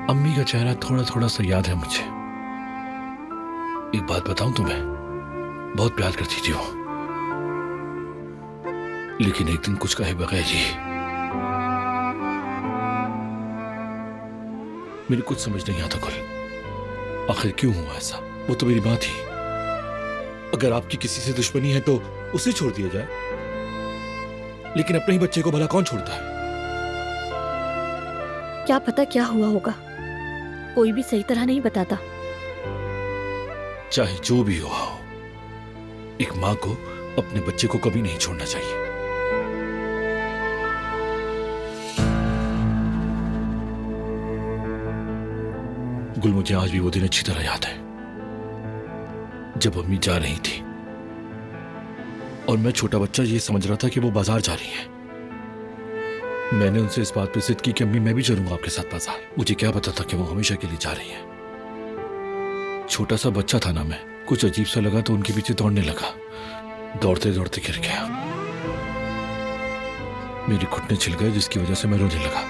अम्मी का चेहरा थोड़ा थोड़ा सा याद है मुझे। एक बात बताऊं तुम्हें, बहुत प्यार करती थी वो, लेकिन एक दिन कुछ कहे बगैर ही मेरे कुछ समझ नहीं आता कुल। आखिर क्यों हुआ ऐसा? वो तो मेरी माँ थी। अगर आपकी किसी से दुश्मनी है तो उसे छोड़ दिया जाए, लेकिन अपने ही बच्चे को भला कौन छोड़ता है? क्या पता क्या हुआ होगा, कोई भी सही तरह नहीं बताता। चाहे जो भी हुआ हो, एक माँ को अपने बच्चे को कभी नहीं छोड़ना चाहिए। गुल, मुझे आज भी वो दिन अच्छी तरह याद है जब अम्मी जा रही थी और मैं छोटा बच्चा ये समझ रहा था कि वो बाजार जा रही है। मैंने उनसे इस बात पे जिद की कि अम्मी मैं भी चलूंगा आपके साथ बाजार। मुझे क्या पता था कि वो हमेशा के लिए जा रही है। छोटा सा बच्चा था ना मैं, कुछ अजीब सा लगा तो उनके पीछे दौड़ने लगा। दौड़ते दौड़ते गिर गया, मेरे घुटने छिल गए जिसकी वजह से मैं रोने लगा।